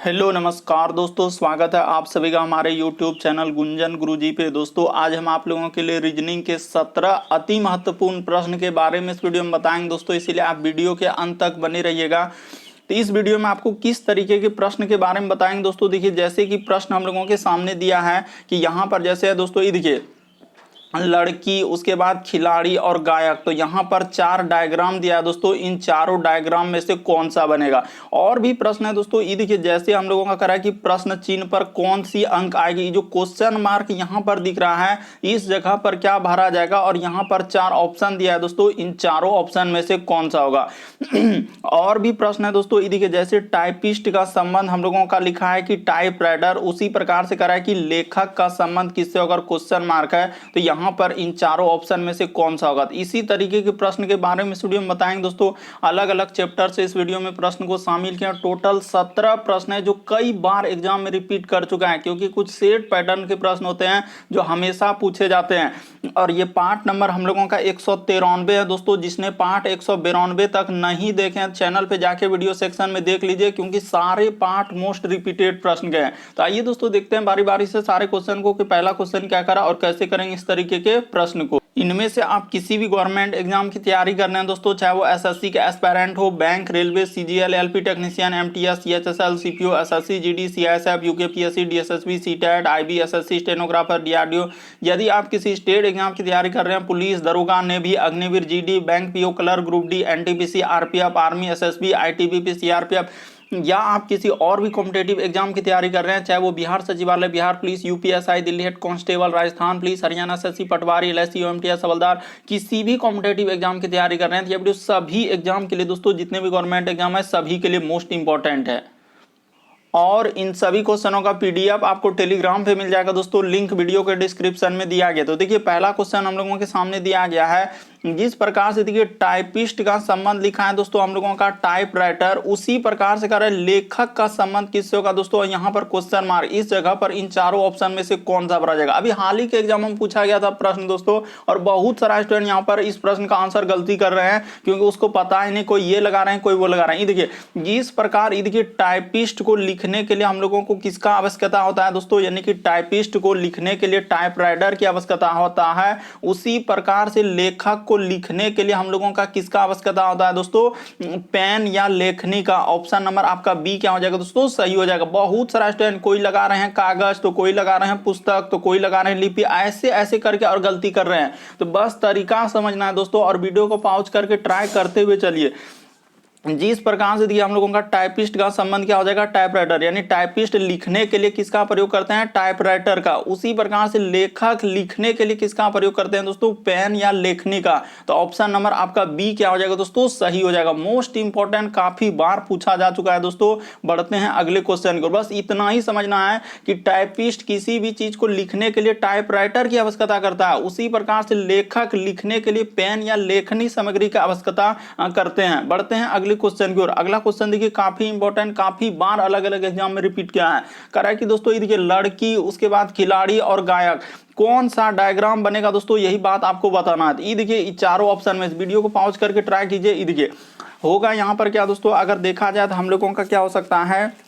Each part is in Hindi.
हेलो नमस्कार दोस्तों, स्वागत है आप सभी का हमारे यूट्यूब चैनल गुंजन गुरुजी पे। दोस्तों आज हम आप लोगों के लिए रीजनिंग के 17 अति महत्वपूर्ण प्रश्न के बारे में इस वीडियो में बताएंगे दोस्तों, इसीलिए आप वीडियो के अंत तक बने रहिएगा। तो इस वीडियो में आपको किस तरीके के प्रश्न के बारे में बताएंगे दोस्तों। देखिए जैसे कि प्रश्न हम लोगों के सामने दिया है कि यहाँ पर जैसे है दोस्तों, ये देखिए लड़की, उसके बाद खिलाड़ी और गायक। तो यहाँ पर 4 डायग्राम दिया है दोस्तों, इन चारों डायग्राम में से कौन सा बनेगा। और भी प्रश्न है दोस्तों, ये देखिए जैसे हम लोगों का करा है कि प्रश्न चिन्ह पर कौन सी अंक आएगी। जो क्वेश्चन मार्क यहाँ पर दिख रहा है इस जगह पर क्या भरा जाएगा, और यहाँ पर 4 ऑप्शन दिया है दोस्तों, इन चारों ऑप्शन में से कौन सा होगा। और भी प्रश्न है दोस्तों, ये देखिए जैसे टाइपिस्ट का संबंध हम लोगों का लिखा है कि टाइप राइटर, उसी प्रकार से करा है कि लेखक का संबंध किससे होगा, क्वेश्चन मार्क है। तो यहाँ पर इन चारों ऑप्शन में से कौन सा होगा। तो इसी तरीके के प्रश्न के बारे में इस वीडियो में बताएंगे दोस्तों। अलग अलग चैप्टर से इस वीडियो में प्रश्न को शामिल किया। टोटल 17 प्रश्न है जो कई बार एग्जाम में रिपीट कर चुका है, क्योंकि कुछ सेट पैटर्न के प्रश्न होते हैं जो हमेशा पूछे जाते हैं। और ये पार्ट नंबर हम लोगों का 193 है दोस्तों। जिसने पार्ट 192 तक नहीं देखे हैं चैनल पे जाके वीडियो सेक्शन में देख लीजिए, क्योंकि सारे पार्ट मोस्ट रिपीटेड प्रश्न के हैं। तो आइए दोस्तों देखते हैं बारी बारी से सारे क्वेश्चन को कि पहला क्वेश्चन क्या करा और कैसे करेंगे इस तरीके के प्रश्न को। इनमें से आप किसी भी गवर्नमेंट एग्जाम की तैयारी कर रहे हैं दोस्तों, चाहे वो एसएससी के एस्पायरेंट हो, bank, railway, CGL, LP technician, MTS, CHSL, CPO, SSC, GD, CISF, UKPSC, DSSB, CTET, IB, SSC, stenographer, DRDO. यदि आप किसी स्टेट एग्जाम की तैयारी कर रहे हैं, पुलिस, दरोगा, navy, Agniveer, GD, bank PO, clerk, group D, NTPC, RPF, army, SSB, ITBP, CRPF, या आप किसी और भी कॉम्पिटेटिव एग्जाम की तैयारी कर रहे हैं, चाहे वो बिहार सचिवालय, Bihar police, UPSI, Delhi head constable, Rajasthan police, Haryana SSC, patwari, LIC, OMTS, havildar, किसी भी कॉम्पिटेटिव एग्जाम की तैयारी कर रहे हैं, तो ये वीडियो सभी एग्जाम के लिए दोस्तों, जितने भी गवर्नमेंट एग्जाम है सभी के लिए मोस्ट इंपॉर्टेंट है। और इन सभी क्वेश्चनों का पीडीएफ आपको टेलीग्राम पे मिल जाएगा दोस्तों, लिंक वीडियो के डिस्क्रिप्शन में दिया गया। तो देखिए पहला क्वेश्चन हम लोगों के सामने दिया गया है, जिस प्रकार से देखिए टाइपिस्ट का संबंध लिखा है दोस्तों हम लोगों का टाइप राइटर, उसी प्रकार से कर रहे लेखक का संबंध किससे होगा दोस्तों। यहाँ पर क्वेश्चन मार्क, इस जगह पर इन चारों ऑप्शन में से कौन सा भरा जाएगा। अभी हाल ही के एग्जाम में पूछा गया था प्रश्न दोस्तों, और बहुत सारा स्टूडेंट यहाँ पर इस प्रश्न का आंसर गलती कर रहे हैं, क्योंकि उसको पता ही नहीं, कोई ये लगा रहे हैं कोई वो लगा रहे हैं। ये देखिए जिस प्रकार ये देखिए टाइपिस्ट को लिखने के लिए हम लोगों को किसका आवश्यकता होता है दोस्तों, यानी कि टाइपिस्ट को लिखने के लिए टाइप राइटर की आवश्यकता होता है, उसी प्रकार से लेखक को लिखने के लिए हम लोगों का किसका आवश्यकता होता है दोस्तों, पेन या लेखनी का। ऑप्शन नंबर आपका बी क्या हो जाएगा दोस्तों, सही हो जाएगा। बहुत सारा स्टूडेंट कोई लगा रहे हैं कागज, तो कोई लगा रहे हैं पुस्तक, तो कोई लगा रहे हैं लिपि, ऐसे ऐसे करके और गलती कर रहे हैं। तो बस तरीका समझना है दोस्तों, और वीडियो को पॉज करके ट्राई करते हुए चलिए। जिस प्रकार से देखिए हम लोगों का टाइपिस्ट का संबंध क्या हो जाएगा, टाइप राइटर, यानी टाइपिस्ट लिखने के लिए किसका प्रयोग करते हैं, टाइप राइटर का। उसी प्रकार से लेखक लिखने के लिए किसका प्रयोग करते हैं दोस्तों, पेन या लेखनी का। तो ऑप्शन नंबर आपका बी क्या हो जाएगा दोस्तों, सही हो जाएगा। मोस्ट इंपॉर्टेंट, काफी बार पूछा जा चुका है दोस्तों। बढ़ते हैं अगले क्वेश्चन को। बस इतना ही समझना है कि टाइपिस्ट किसी भी चीज को लिखने के लिए टाइप राइटर की आवश्यकता करता है, उसी प्रकार से लेखक लिखने के लिए पेन या लेखनी सामग्री की आवश्यकता करते हैं। बढ़ते हैं अगले क्वेश्चन की ओर। अगला क्वेश्चन देखिए काफी इंपॉर्टेंट, काफी बार अलग अलग एग्जाम में रिपीट किया है। करा है कि दोस्तों ये देखिए लड़की, उसके बाद खिलाड़ी और गायक, कौन सा डायग्राम बनेगा दोस्तों, यही बात आपको बताना है। ये देखिए चारों ऑप्शन में, वीडियो को पॉज करके ट्राई कीजिए। ये देखिए होगा यहाँ पर क्या दोस्तों, अगर देखा जाए तो हम लोगों का क्या हो सकता है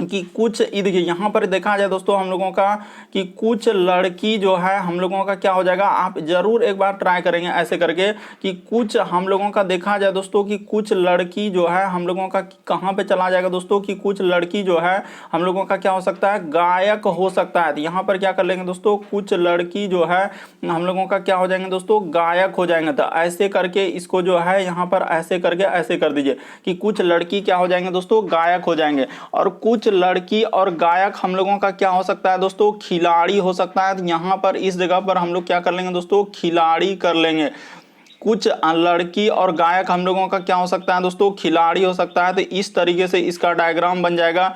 कि कुछ, देखिए यहाँ पर देखा जाए दोस्तों हम लोगों का कि कुछ लड़की जो है हम लोगों का क्या हो जाएगा, आप जरूर एक बार ट्राई करेंगे ऐसे करके कि कुछ हम लोगों का देखा जाए दोस्तों कि कुछ लड़की जो है हम लोगों का कहाँ पे चला जाएगा दोस्तों, कि कुछ लड़की जो है हम लोगों का क्या हो सकता है, गायक हो सकता है। तो यहाँ पर क्या कर लेंगे दोस्तों, कुछ लड़की जो है हम लोगों का क्या हो जाएंगे दोस्तों, गायक हो जाएंगे। तो ऐसे करके इसको जो है यहाँ पर ऐसे करके ऐसे कर दीजिए कि कुछ लड़की क्या हो जाएंगे दोस्तों, गायक हो जाएंगे। और कुछ लड़की और गायक हम लोगों का क्या हो सकता है दोस्तों, खिलाड़ी हो सकता है। तो यहाँ पर इस जगह पर हम लोग क्या कर लेंगे दोस्तों, खिलाड़ी कर लेंगे। कुछ लड़की और गायक हम लोगों का क्या हो सकता है दोस्तों, खिलाड़ी हो सकता है। तो इस तरीके से इसका डायग्राम बन जाएगा,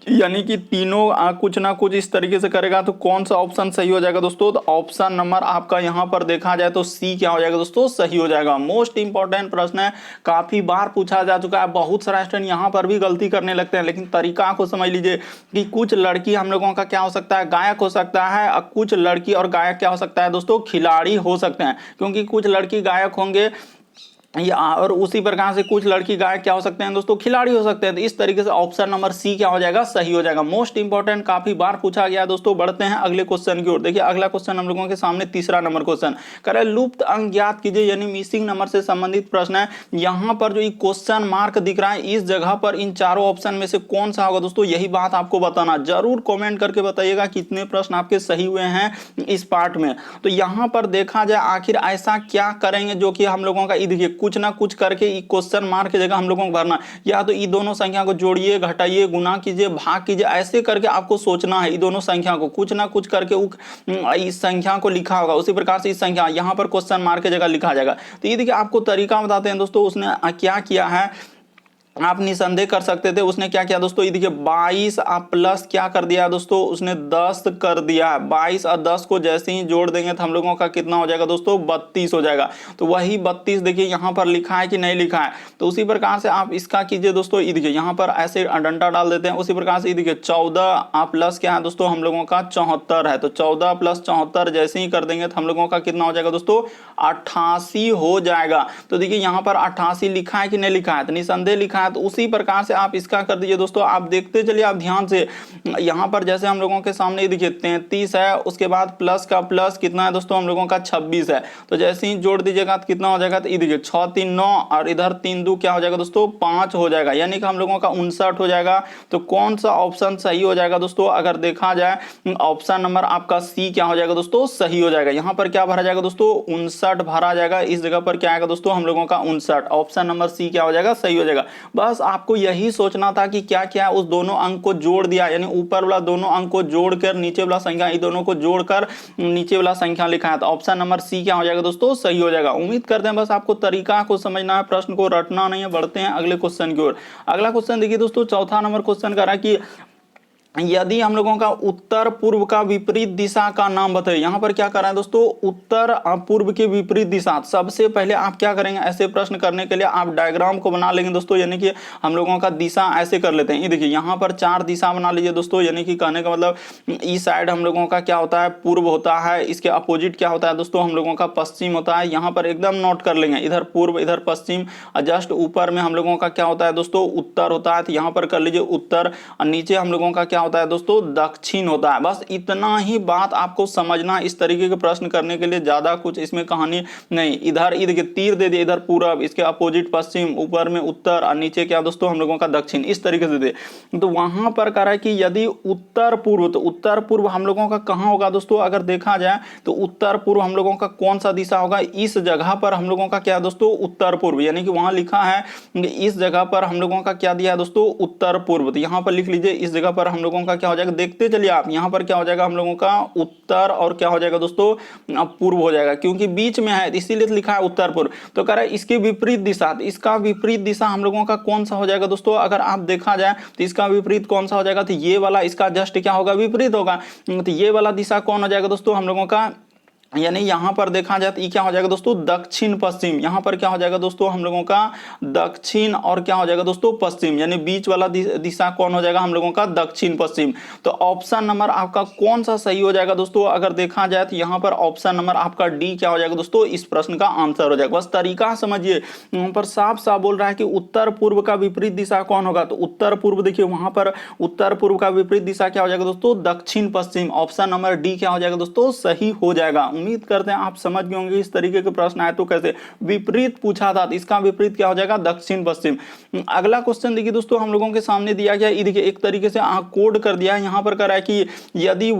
यानी कि तीनों कुछ ना कुछ इस तरीके से करेगा। तो कौन सा ऑप्शन सही हो जाएगा दोस्तों, तो ऑप्शन नंबर आपका यहाँ पर देखा जाए तो सी क्या हो जाएगा दोस्तों, सही हो जाएगा। मोस्ट इंपॉर्टेंट प्रश्न है, काफी बार पूछा जा चुका है। बहुत सारा स्टूडेंट यहाँ पर भी गलती करने लगते हैं, लेकिन तरीका को समझ लीजिए कि कुछ लड़की हम लोगों का क्या हो सकता है, गायक हो सकता है, और कुछ लड़की और गायक क्या हो सकता है दोस्तों, खिलाड़ी हो सकते हैं। क्योंकि कुछ लड़की गायक होंगे या और उसी प्रकार से कुछ लड़की गायक क्या हो सकते हैं दोस्तों, खिलाड़ी हो सकते हैं। तो इस तरीके से ऑप्शन नंबर सी क्या हो जाएगा, सही हो जाएगा। मोस्ट इंपॉर्टेंट, काफी बार पूछा गया दोस्तों। बढ़ते हैं अगले क्वेश्चन की ओर। देखिए अगला क्वेश्चन हम लोगों के सामने तीसरा नंबर क्वेश्चन करे लुप्त अंक ज्ञात कीजिए, यानी मिसिंग नंबर से संबंधित प्रश्न है। यहाँ पर जो क्वेश्चन मार्क दिख रहा है, इस जगह पर इन चारों ऑप्शन में से कौन सा होगा दोस्तों, यही बात आपको बताना। जरूर कॉमेंट करके बताइएगा कितने प्रश्न आपके सही हुए हैं इस पार्ट में। तो यहाँ पर देखा जाए आखिर ऐसा क्या करेंगे जो कि हम लोगों का, देखिए कुछ ना कुछ करके क्वेश्चन मार्क की जगह हम लोगों को भरना, या तो ये दोनों संख्या को जोड़िए, घटाइए, गुना कीजिए, भाग कीजिए, ऐसे करके आपको सोचना है। ये दोनों संख्या को कुछ ना कुछ करके इस संख्या को लिखा होगा, उसी प्रकार से इस संख्या यहाँ पर क्वेश्चन मार्क की जगह लिखा जाएगा। तो ये देखिए आपको तरीका बताते हैं दोस्तों, उसने क्या किया है, आप निसंदेह कर सकते थे। उसने क्या किया दोस्तों, ये देखिए 22 आप प्लस क्या कर दिया दोस्तों, उसने 10 कर दिया। 22 और 10 को जैसे ही जोड़ देंगे तो हम लोगों का कितना हो जाएगा दोस्तों, 32 हो जाएगा। तो वही 32 देखिए यहाँ पर लिखा है कि नहीं लिखा है। तो उसी प्रकार से आप इसका कीजिए दोस्तों, ये देखिए यहाँ पर ऐसे डंडा डाल देते हैं। उसी प्रकार से ये देखिए 14 आप प्लस क्या है दोस्तों, हम लोगों का 74 है। तो 14 प्लस 74 जैसे ही कर देंगे तो हम लोगों का कितना हो जाएगा दोस्तों, 88 हो जाएगा। तो देखिए यहाँ पर 88 लिखा है कि नहीं लिखा है, तो निसंदेह लिखा है। तो उसी प्रकार से आप इसका कर दीजिए दोस्तों। आप देखते चलिए, आप ध्यान से, यहां पर जैसे हम लोगों के सामने देखिए 33 है, उसके बाद प्लस का प्लस कितना है दोस्तों, हम लोगों का 26 है। तो जैसे ही जोड़ दीजिएगा तो कितना हो जाएगा, तो ये देखिए 6 3 9 और इधर 3 2 क्या हो जाएगा दोस्तों, 5 हो जाएगा, यानी कि हम लोगों का 59 हो जाएगा। तो कौन सा ऑप्शन सही हो जाएगा दोस्तों, अगर देखा जाए ऑप्शन नंबर आपका सी क्या हो जाएगा दोस्तों, सही हो जाएगा। यहां पर क्या भरा जाएगा दोस्तों, 59 भरा जाएगा। इस जगह पर क्या आएगा दोस्तों, हम लोगों का 59। ऑप्शन नंबर सी क्या हो जाएगा, सही हो जाएगा। बस आपको यही सोचना था कि क्या क्या उस दोनों अंक को जोड़ दिया, यानी ऊपर वाला दोनों अंक को जोड़कर नीचे वाला संख्या, इन दोनों को जोड़कर नीचे वाला संख्या लिखा है। तो ऑप्शन नंबर सी क्या हो जाएगा दोस्तों, सही हो जाएगा। उम्मीद करते हैं बस आपको तरीका को समझना है, प्रश्न को रटना नहीं है। बढ़ते हैं अगले क्वेश्चन की ओर। अगला क्वेश्चन देखिए दोस्तों, चौथा नंबर क्वेश्चन कर रहा है कि यदि हम लोगों का उत्तर पूर्व का विपरीत दिशा का नाम बताइए। यहां पर क्या कर रहे हैं दोस्तों, उत्तर पूर्व के विपरीत दिशा। सबसे पहले आप क्या करेंगे, ऐसे प्रश्न करने के लिए आप डायग्राम को बना लेंगे दोस्तों, यानी कि हम लोगों का दिशा ऐसे कर लेते हैं। ये देखिए यहाँ पर 4 दिशा बना लीजिए दोस्तों, यानी कि कहने का मतलब इस साइड हम लोगों का क्या होता है, पूर्व होता है। इसके अपोजिट क्या होता है दोस्तों, हम लोगों का पश्चिम होता है। यहाँ पर एकदम नोट कर लेंगे, इधर पूर्व इधर पश्चिम, जस्ट ऊपर में हम लोगों का क्या होता है दोस्तों, उत्तर होता है। तो यहाँ पर कर लीजिए उत्तर, और नीचे हम लोगों का क्या होता है दोस्तों, दक्षिण होता है। बस इतना ही बात आपको समझना। इस तरीके के प्रश्न करने के लिए ज्यादा कुछ इसमें कहानी नहीं। इधर देखिए तीर दे दिए, इधर पूरब, इसके अपोजिट पश्चिम, ऊपर में उत्तर और नीचे क्या दोस्तों, हम लोगों का दक्षिण, इस तरीके से दे। तो वहां पर कह रहा है कि यदि उत्तर पूर्व, तो उत्तर पूर्व हम लोगों का कहां होगा दोस्तों, अगर देखा जाए तो उत्तर पूर्व हम लोगों का कौन सा दिशा होगा, इस जगह पर हम लोगों का क्या दोस्तों, उत्तर पूर्व, यानी कि वहां लिखा है इस जगह पर हम लोगों का क्या दिया है दोस्तों, उत्तर पूर्व। तो यहां पर लिख लीजिए, इस जगह पर हम लोगों का क्या हो जाएगा, देखते चलिए आप, यहां पर क्या हो जाएगा हम लोगों का उत्तर और क्या हो जाएगा दोस्तों, पूर्व हो जाएगा, क्योंकि बीच में है इसीलिए लिखा है उत्तर पूर्व। तो कह रहा है इसकी विपरीत दिशा, तो इसका विपरीत दिशा हम लोगों का कौन सा हो जाएगा दोस्तों, अगर आप देखा जाए तो इसका विपरीत कौन सा हो जाएगा, तो ये वाला इसका जस्ट क्या होगा, विपरीत होगा। तो ये वाला दिशा कौन हो जाएगा दोस्तों, हम लोगों का, यानी यहां पर देखा जाए तो ये क्या हो जाएगा दोस्तों, दक्षिण पश्चिम। यहां पर क्या हो जाएगा दोस्तों, हम लोगों का दक्षिण और क्या हो जाएगा दोस्तों, पश्चिम, यानी बीच वाला दिशा कौन हो जाएगा, हम लोगों का दक्षिण पश्चिम। तो ऑप्शन नंबर आपका कौन सा सही हो जाएगा दोस्तों, अगर देखा जाए तो यहां पर ऑप्शन नंबर आपका डी क्या हो जाएगा दोस्तों, इस प्रश्न का आंसर हो जाएगा। बस तरीका समझिए, यहां पर साफ साफ बोल रहा है कि उत्तर पूर्व का विपरीत दिशा कौन होगा, तो उत्तर पूर्व देखिए वहां पर उत्तर पूर्व का विपरीत दिशा क्या हो जाएगा दोस्तों, दक्षिण पश्चिम। ऑप्शन नंबर डी क्या हो जाएगा दोस्तों, सही हो जाएगा। उम्मीद करते हैं आप समझ गए होंगे। इस तरीके के प्रश्न आए तो कैसे विपरीत पूछा था, तो इसका विपरीत क्या हो जाएगा, दक्षिण पश्चिम। अगला क्वेश्चन देखिए दोस्तों, हम लोगों के सामने दिया गया, ये देखिए एक तरीके से कोड कर दिया है। यहां पर कह रहा है कि यदि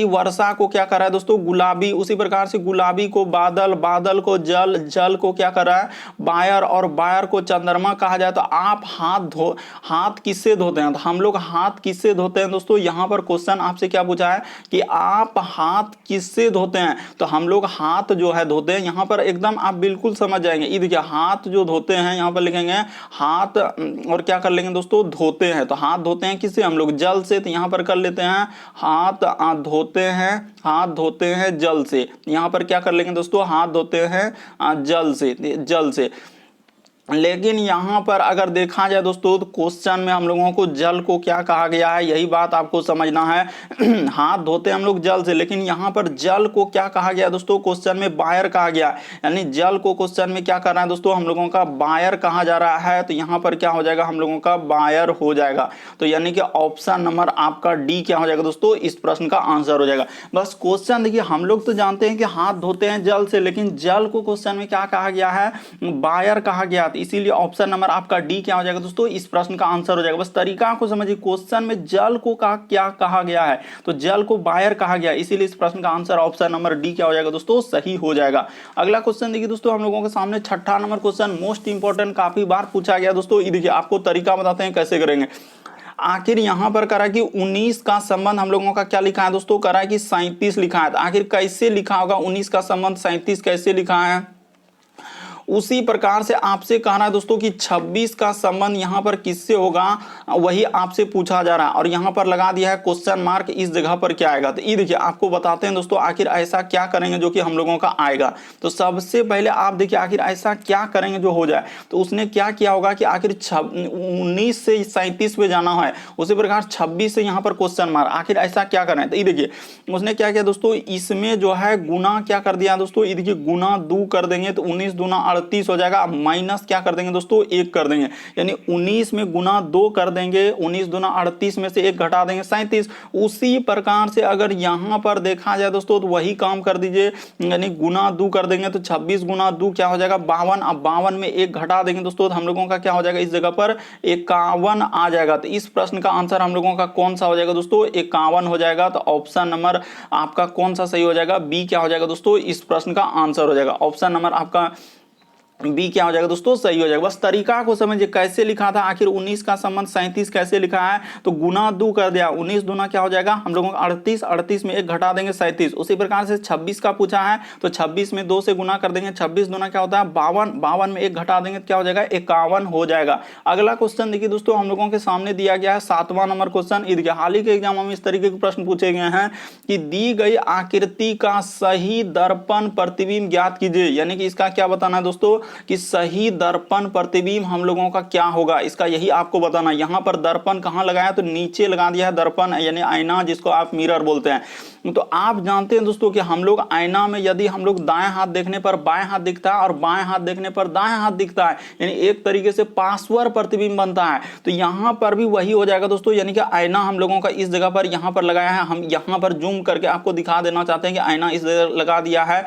वर्षा को क्या कर रहा है दोस्तों, गुलाबी, उसी प्रकार से गुलाबी को बादल, बादल को जल, जल को क्या कर रहा है बायर, और बायर को चंद्रमा कहा जाए, तो आप हाथ किससे धोते हैं, तो हम लोग हाथ किससे धोते हैं दोस्तों। यहां पर क्वेश्चन आपसे क्या पूछा है कि आप हाथ किससे धोते हैं, तो हम लोग हाथ जो है धोते हैं। यहां पर एकदम आप बिल्कुल समझ जाएंगे। ये देखिए हाथ जो धोते हैं, यहां पर लिखेंगे हाथ, और क्या कर लेंगे दोस्तों, धोते हैं। तो हाथ धोते हैं किससे, हम लोग जल से। तो यहां पर कर लेते हैं हाथ धोते हैं, हाथ धोते हैं जल से। यहां पर क्या कर लेंगे दोस्तों, हाथ धोते हैं जल से, जल से। लेकिन यहाँ पर अगर देखा जाए दोस्तों तो क्वेश्चन में हम लोगों को जल को क्या कहा गया है, यही बात आपको समझना है। हाथ धोते हम लोग जल से, लेकिन यहाँ पर जल को क्या कहा गया दोस्तों, क्वेश्चन में बायर कहा गया, यानी जल को क्वेश्चन में क्या कर रहा है दोस्तों, हम लोगों का बायर कहा जा रहा है। तो यहाँ पर क्या हो जाएगा, हम लोगों का बायर हो जाएगा। तो यानी कि ऑप्शन नंबर आपका डी क्या हो जाएगा दोस्तों, इस प्रश्न का आंसर हो जाएगा। बस क्वेश्चन देखिए, हम लोग तो जानते हैं कि हाथ धोते हैं जल से, लेकिन जल को क्वेश्चन में क्या कहा गया है, बायर कहा गया। इसीलिए ऑप्शन नंबर आपका डी क्या हो जाएगा दोस्तों, इस प्रश्न का आंसर हो जाएगा। बस तरीका को समझिए, क्वेश्चन में जल को क्या कहा गया है, तो जल को बायर कहा गया, इसीलिए इस प्रश्न का आंसर ऑप्शन नंबर डी क्या हो जाएगा दोस्तों, सही हो जाएगा। अगला क्वेश्चन देखिए दोस्तों, हम लोगों के सामने छठा नंबर क्वेश्चन, मोस्ट इंपॉर्टेंट, काफी बार पूछा गया दोस्तों। ये देखिए आपको तरीका बताते हैं कैसे करेंगे। आखिर यहां पर करा कि 19 का संबंध हम लोगों का क्या लिखा है दोस्तों, करा कि 37 लिखा है। आखिर कैसे लिखा होगा 19 का संबंध 37 कैसे लिखा है, उसी प्रकार से आपसे कह रहा है दोस्तों कि 26 का संबंध यहां पर किससे होगा, वही आपसे पूछा जा रहा है। और यहां पर लगा दिया है क्वेश्चन मार्क, इस जगह पर क्या आएगा। तो ये देखिए आपको बताते हैं दोस्तों, आखिर ऐसा क्या करेंगे जो कि हम लोगों का आएगा। तो सबसे पहले आप देखिए आखिर ऐसा क्या करेंगे जो हो जाए। तो उसने क्या किया होगा कि आखिर 19 से 37 पे जाना है, उसी प्रकार 26 से यहां पर क्वेश्चन मार्क, आखिर ऐसा क्या करें। तो ये देखिए उसने क्या किया दोस्तों, इसमें जो है गुना क्या कर दिया दोस्तों, ये देखिए गुना 2 कर देंगे तो 19 दूना 38 हो जाएगा। माइनस क्या कर देंगे दोस्तों, 1 कर देंगे, यानी 19 में गुना 2 कर देंगे, 19 दूना 38 में से 1 घटा देंगे 37। उसी प्रकार से अगर यहां पर देखा जाए दोस्तों तो वही काम कर दीजिए, यानी गुना 2 कर देंगे तो 26 गुना 2 क्या हो जाएगा 52। अब 52 में 1 घटा देंगे दोस्तों तो हम लोगों का क्या हो जाएगा, इस जगह पर 51 आ जाएगा। तो इस प्रश्न का आंसर हम लोगों का कौन सा हो जाएगा दोस्तों, 51 हो जाएगा। तो ऑप्शन नंबर आपका कौन सा सही हो जाएगा, बी क्या हो जाएगा दोस्तों, इस प्रश्न का आंसर हो जाएगा। ऑप्शन नंबर आपका बी क्या हो जाएगा दोस्तों, सही हो जाएगा। बस तरीका को समझिए कैसे लिखा था, आखिर 19 का संबंध 37 कैसे लिखा है, तो गुना 2 कर दिया, 19 दूना क्या हो जाएगा हम लोगों को 38, 38 में 1 घटा देंगे 37। उसी प्रकार से 26 का पूछा है तो 26 में 2 से गुना कर देंगे, 26 दूना क्या होता है 52, 52 में 1 घटा देंगे तो क्या हो जाएगा 51 हो जाएगा। अगला क्वेश्चन देखिए दोस्तों, हम लोगों के सामने दिया गया है 7वां नंबर क्वेश्चन। देखिए हाल ही के एग्जाम में इस तरीके के प्रश्न पूछे गए हैं कि दी गई आकृति का सही दर्पण प्रतिबिंब ज्ञात कीजिए। यानी कि इसका क्या बताना है दोस्तों, कि सही दर्पण प्रतिबिंब हम लोगों का क्या होगा, इसका यही आपको बताना। यहां पर दर्पण कहां लगाया, तो नीचे लगा दिया है दर्पण, यानी आईना, जिसको आप मिरर बोलते हैं। तो आप जानते हैं दोस्तों कि हम लोग आईना में यदि हम लोग दाएं हाथ देखने पर बाएं हाथ दिखता है और बाएं हाथ देखने पर दाएं हाथ दिखता है, यानी एक तरीके से पार्श्व प्रतिबिंब बनता है। तो यहां पर भी वही हो जाएगा दोस्तों, यानी कि आईना हम लोगों का इस जगह पर यहां पर लगाया है। हम यहां पर जूम करके आपको दिखा देना चाहते हैं कि आईना इस जगह लगा दिया है।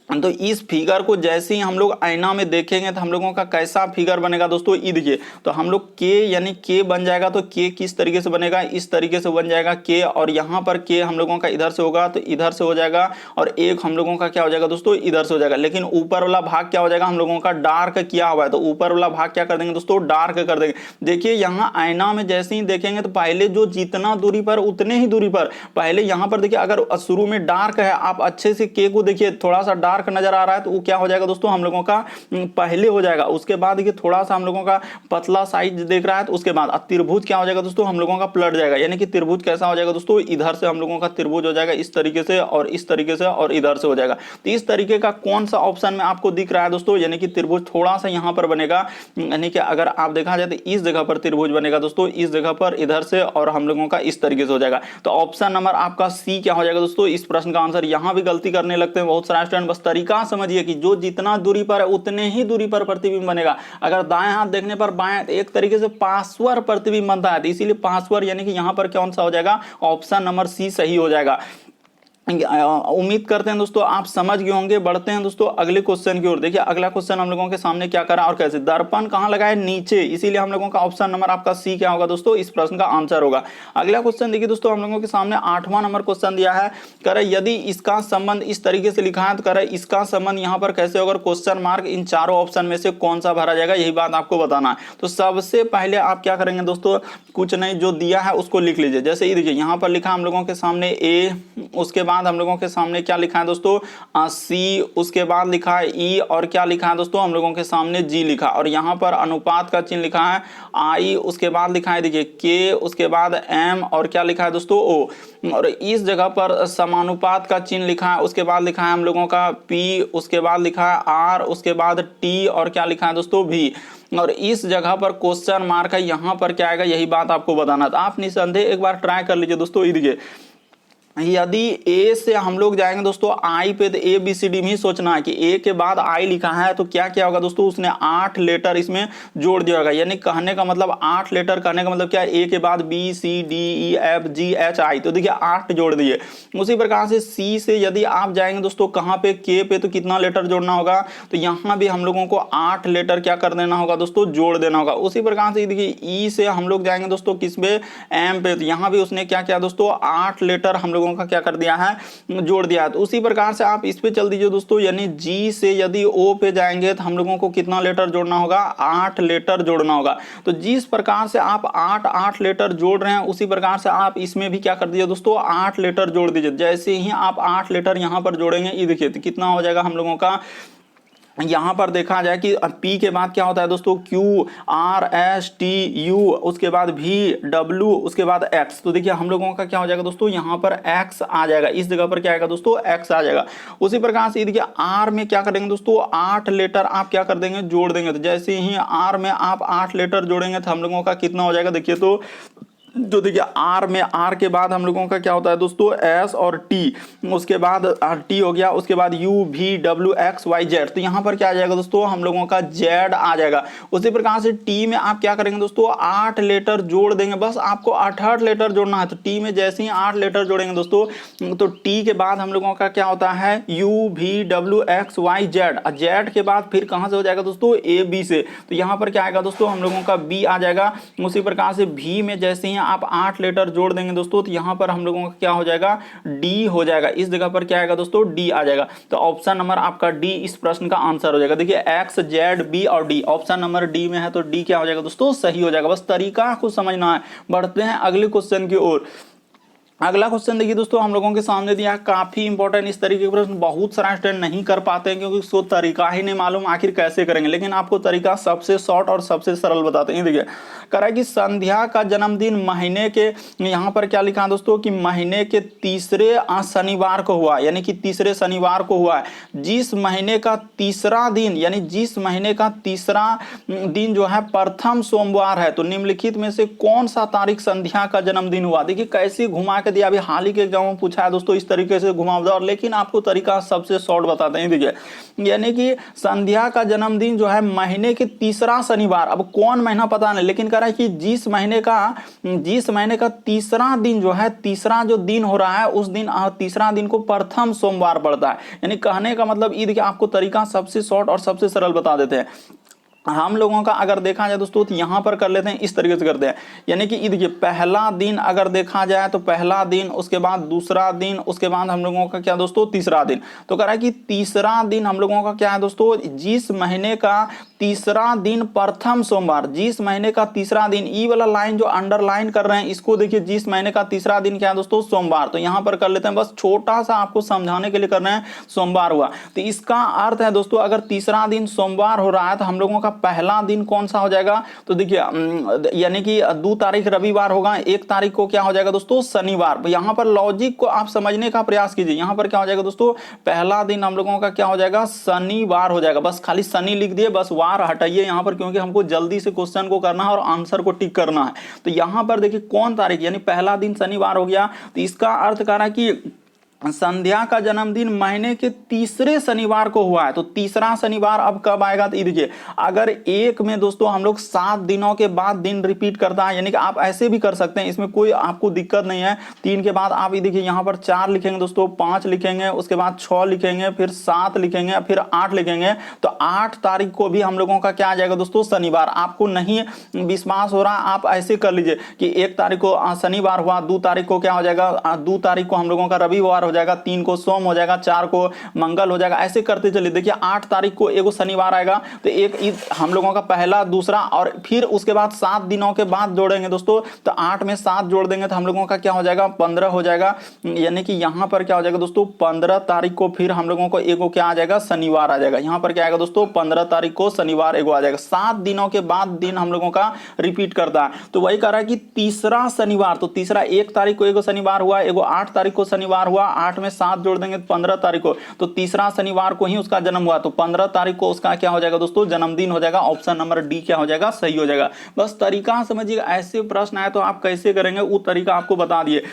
तो इस फिगर को जैसे ही हम लोग आईना में देखेंगे तो हम लोगों का कैसा फिगर बनेगा दोस्तों, ये देखिए। तो हम लोग के यानी के बन जाएगा, तो के किस तरीके से बनेगा, इस तरीके से बन जाएगा के, और यहाँ पर के हम लोगों का इधर से होगा तो इधर से हो जाएगा, और एक हम लोगों का क्या हो जाएगा दोस्तों, इधर से हो जाएगा। लेकिन ऊपर वाला भाग क्या हो जाएगा, हम लोगों का डार्क किया हुआ है, तो ऊपर वाला भाग क्या कर देंगे दोस्तों, डार्क कर देंगे। देखिए यहाँ आईना में जैसे ही देखेंगे तो पहले जो जितना दूरी पर उतने ही दूरी पर पहले यहाँ पर देखिए, अगर शुरू में डार्क है, आप अच्छे से के को देखिए थोड़ा सा डार्क नजर आ रहा है, तो वो क्या हो जाएगा दोस्तों, हम लोगों का पहले हो जाएगा। उसके बाद देखिए थोड़ा सा हम लोगों का पतला साइज देख रहा है, तो उसके बाद त्रिभुज क्या हो जाएगा दोस्तों, हम लोगों का पलट जाएगा। यानी कि त्रिभुज कैसा हो जाएगा दोस्तों, इधर से हम लोगों का त्रिभुज हो जाएगा इस तरीके से, और इस तरीके से, और इधर से हो जाएगा। तो इस तरीके का कौन सा ऑप्शन में आपको दिख रहा है दोस्तों, यानी कि त्रिभुज थोड़ा सा यहाँ पर बनेगा, यानी कि अगर आप देखा जाए तो इस जगह पर त्रिभुज बनेगा दोस्तों, इस जगह पर इधर से, और हम लोगों का इस तरीके से हो जाएगा। तो ऑप्शन नंबर आपका सी क्या हो जाएगा दोस्तों, इस प्रश्न का आंसर। यहां भी गलती करने लगते हैं बहुत सारे स्टूडेंट, बस तरीका समझिए कि जो जितना दूरी पर है उतने ही दूरी पर प्रतिबिंब बनेगा। अगर दाएं हाथ देखने पर बाएं, एक तरीके से पार्श्व प्रतिबिंब बनता है, तो इसीलिए पार्श्व, यानी कि यहां पर कौन सा हो जाएगा, ऑप्शन नंबर सी सही हो जाएगा। उम्मीद करते हैं दोस्तों आप समझ गए होंगे। बढ़ते हैं दोस्तों अगले क्वेश्चन की ओर। देखिए अगला क्वेश्चन हम लोगों के सामने क्या करा और कैसे, दर्पण कहां लगाए, नीचे, इसीलिए हम लोगों का ऑप्शन नंबर आपका सी क्या होगा दोस्तों, इस प्रश्न का आंसर होगा। अगला क्वेश्चन देखिए दोस्तों, हम लोगों के सामने 8वां नंबर क्वेश्चन दिया है। करे यदि इसका संबंध इस तरीके से लिखा है, तो करे इसका संबंध यहां पर कैसे होगा, क्वेश्चन मार्क, इन चारों ऑप्शन में से कौन सा भरा जाएगा, यही बात आपको बताना है। तो सबसे पहले आप क्या करेंगे दोस्तों, कुछ नहीं, जो दिया है उसको लिख लीजिए। जैसे ये देखिए यहाँ पर लिखा हम लोगों के सामने ए, उसके बाद बाद हम लोगों के सामने क्या लिखा है दोस्तों, सी, उसके बाद लिखा है ई, और क्या लिखा है दोस्तों हम लोगों के सामने जी लिखा, और यहाँ पर अनुपात का चिन्ह लिखा है आई, उसके बाद लिखा है देखिए के, उसके बाद एम, और क्या लिखा है दोस्तों ओ, और इस जगह पर समानुपात का चिन्ह लिखा है, उसके बाद लिखा है हम लोगों का पी, उसके बाद लिखा है आर, उसके बाद टी, और क्या लिखा है दोस्तों भी, और इस जगह पर क्वेश्चन मार्क है, यहाँ पर क्या आएगा यही बात आपको बताना था। आप निसंदेह एक बार ट्राई कर लीजिए दोस्तों। देखिए यदि ए से हम लोग जाएंगे दोस्तों आई पे, तो ए बी सी डी में ही सोचना है कि ए के बाद आई लिखा है तो क्या क्या होगा दोस्तों, उसने 8 लेटर इसमें जोड़ दिया होगा, यानी कहने का मतलब 8 लेटर, कहने का मतलब क्या है, ए के बाद B C D E F G H I, तो देखिए 8 जोड़ दिए। उसी प्रकार से सी से यदि आप जाएंगे दोस्तों कहाँ पे, के पे, तो कितना लेटर जोड़ना होगा, तो यहाँ भी हम लोगों को 8 लेटर क्या कर देना होगा दोस्तों, जोड़ देना होगा। उसी प्रकार से देखिए ई से हम लोग जाएंगे दोस्तों किस पे, एम पे, तो यहाँ भी उसने क्या किया दोस्तों, 8 लेटर हम लोगों का क्या कर दिया है, जोड़ दिया है। तो उसी प्रकार से आप इस पे चल दीजिए दोस्तों, यानी जी से यदि ओ पे जाएंगे तो हम लोगों को कितना लेटर जोड़ना होगा, 8 लेटर जोड़ना होगा। तो जिस प्रकार से आप 8 लेटर जोड़ रहे हैं उसी प्रकार से आप इसमें भी क्या कर दीजिए दोस्तों, 8 लेटर जोड़ दीजिए। जैसे ही आप 8 लेटर यहां पर जोड़ेंगे, ये देखिए तो कितना हो जाएगा हम लोगों का, यहां पर देखा जाए कि पी के बाद क्या होता है दोस्तों, Q R S T U, उसके बाद वी डब्ल्यू, उसके बाद एक्स, तो देखिए हम लोगों का क्या हो जाएगा दोस्तों, यहां पर एक्स आ जाएगा, इस जगह पर क्या आएगा दोस्तों, एक्स आ जाएगा। उसी प्रकार से देखिए आर में क्या करेंगे दोस्तों, 8 लेटर आप क्या कर देंगे, जोड़ देंगे। तो जैसे ही आर में आप 8 लेटर जोड़ेंगे तो हम लोगों का कितना हो जाएगा, देखिए तो देखिए आर में, आर के बाद हम लोगों का क्या होता है दोस्तों, एस और टी, उसके बाद टी हो गया, उसके बाद U V W X Y Z, तो यहाँ पर क्या आ जाएगा दोस्तों, हम लोगों का जेड आ जाएगा। उसी प्रकार से टी में आप क्या करेंगे दोस्तों, 8 लेटर जोड़ देंगे, बस आपको 8 लेटर जोड़ना है। तो टी में जैसे ही 8 लेटर जोड़ेंगे दोस्तों, तो टी के बाद हम लोगों का क्या होता है, U V W X Y Z, Z के बाद फिर कहाँ से हो जाएगा दोस्तों, ए बी से, तो यहाँ पर क्या आएगा दोस्तों, हम लोगों का बी आ जाएगा। उसी प्रकार से भी में जैसे ही आप 8 लेटर जोड़ देंगे दोस्तों, तो यहां पर हम लोगों का क्या हो जाएगा, डी हो जाएगा, इस जगह पर क्या आएगा दोस्तों, डी आ जाएगा। तो ऑप्शन नंबर आपका डी इस प्रश्न का आंसर हो जाएगा। देखिए एक्स जेड बी और डी, ऑप्शन नंबर डी में है तो डी क्या हो जाएगा दोस्तों, सही हो जाएगा। बस तरीका कुछ समझना है। बढ़ते हैं अगले क्वेश्चन की ओर। अगला क्वेश्चन देखिए दोस्तों हम लोगों के सामने दिया है, काफी इंपॉर्टेंट। इस तरीके के प्रश्न बहुत सारा स्टूडेंट नहीं कर पाते हैं क्योंकि उसको तरीका ही नहीं मालूम आखिर कैसे करेंगे, लेकिन आपको तरीका सबसे शॉर्ट और सबसे सरल बताते हैं। देखिए कह रहा है कि संध्या का जन्मदिन महीने के, यहाँ पर क्या लिखा है दोस्तों, कि महीने के तीसरे शनिवार को हुआ, यानी कि तीसरे शनिवार को हुआ है। जिस महीने का तीसरा दिन, यानी जिस महीने का तीसरा दिन जो है प्रथम सोमवार है, तो निम्नलिखित में से कौन सा तारीख संध्या का जन्मदिन हुआ। देखिए कैसे घुमा के दिया, अभी हाल ही के एग्जाम में पूछा है दोस्तों, इस तरीके से घुमावदार, लेकिन आपको तरीका सबसे शॉर्ट बताते हैं। देखिए यानी कि संध्या का जन्मदिन जो है महीने के तीसरा शनिवार, अब कौन महीना पता नहीं, लेकिन कह रहा है कि जिस महीने का तीसरा दिन जो है, तीसरा जो दिन हो रहा है उस दिन, तीसरा दिन को प्रथम सोमवार पड़ता है। यानी कहने का मतलब ईद के आपको तरीका सबसे शॉर्ट और सबसे सरल बता देते हैं। हम लोगों का अगर देखा जाए दोस्तों तो यहां पर कर लेते हैं, इस तरीके से करते हैं। यानी कि देखिए पहला दिन अगर देखा जाए तो पहला दिन, उसके बाद दूसरा दिन, उसके बाद हम लोगों का क्या दोस्तों, तीसरा दिन। तो कह रहा है कि तीसरा दिन हम लोगों का क्या है दोस्तों, जिस महीने का तीसरा दिन प्रथम सोमवार, जिस महीने का तीसरा दिन, ई वाला लाइन जो अंडरलाइन कर रहे हैं इसको देखिए, जिस महीने का तीसरा दिन क्या है दोस्तों, सोमवार। तो यहां पर कर लेते हैं, बस छोटा सा आपको समझाने के लिए कर रहे हैं, सोमवार हुआ। तो इसका अर्थ है दोस्तों अगर तीसरा दिन सोमवार हो रहा है तो हम लोगों का पहला दिन कौन सा हो जाएगा, तो देखिए यानी कि 2 तारीख रविवार होगा, 1 तारीख को क्या हो जाएगा दोस्तों, शनिवार। यहां पर लॉजिक को आप समझने का प्रयास कीजिए। यहां पर क्या हो जाएगा दोस्तों, पहला दिन हम लोगों का क्या हो जाएगा, शनिवार हो जाएगा। बस खाली शनि लिख दिए, बस वार हटाइए यहां पर, क्योंकि हमको जल्दी से क्वेश्चन को करना है और आंसर को टिक करना है। तो यहां पर देखिए कौन तारीख, यानी पहला दिन शनिवार हो गया, तो इसका अर्थ कर रहा है कि संध्या का जन्मदिन महीने के तीसरे शनिवार को हुआ है। तो तीसरा शनिवार अब कब आएगा, तो देखिए अगर एक में दोस्तों हम लोग 7 दिनों के बाद दिन रिपीट करता है, यानी कि आप ऐसे भी कर सकते हैं, इसमें कोई आपको दिक्कत नहीं है। 3 के बाद आप ये देखिए यहाँ पर 4 लिखेंगे दोस्तों, 5 लिखेंगे, उसके बाद 6 लिखेंगे, फिर 7 लिखेंगे, फिर 8 लिखेंगे। तो 8 तारीख को भी हम लोगों का क्या आ जाएगा दोस्तों, शनिवार। आपको नहीं विश्वास हो रहा, आप ऐसे कर लीजिए कि 1 तारीख को शनिवार हुआ, 2 तारीख को क्या हो जाएगा, 2 तारीख को हम लोगों का रविवार हो जाएगा, 3 को सोम हो जाएगा, 4 को मंगल हो जाएगा, ऐसे करते चलिए। देखिए 8 तारीख को एगो शनिवार आएगा, तो एक हम लोगों का पहला, दूसरा, और फिर उसके बाद 7 दिनों के बाद जोड़ेंगे दोस्तों, तो 8 में 7 जोड़ देंगे तो हम लोगों का क्या हो जाएगा, 15 हो जाएगा। यानी कि यहां पर क्या हो जाएगा दोस्तों, 15 तारीख को फिर हम लोगों को एगो क्या आ जाएगा, शनिवार आ जाएगा। यहां पर क्या आएगा दोस्तों, 15 तारीख को शनिवार एगो आ जाएगा। 7 दिनों के बाद दिन हम लोगों का रिपीट करता है, तो वही कह रहा है कि तीसरा शनिवार, तो तीसरा 1 तारीख को एगो शनिवार हुआ, एगो 8 तारीख को शनिवार हुआ, 8 में 7 जोड़ देंगे 15 तारीख को, तो तीसरा शनिवार को ही उसका जन्म हुआ, तो 15 तारीख को उसका क्या हो जाएगा दोस्तों, जन्मदिन हो जाएगा। ऑप्शन नंबर डी क्या हो जाएगा, सही हो जाएगा। बस तरीका समझिएगा, ऐसे प्रश्न आए तो आप कैसे करेंगे वो तरीका आपको बता दिए।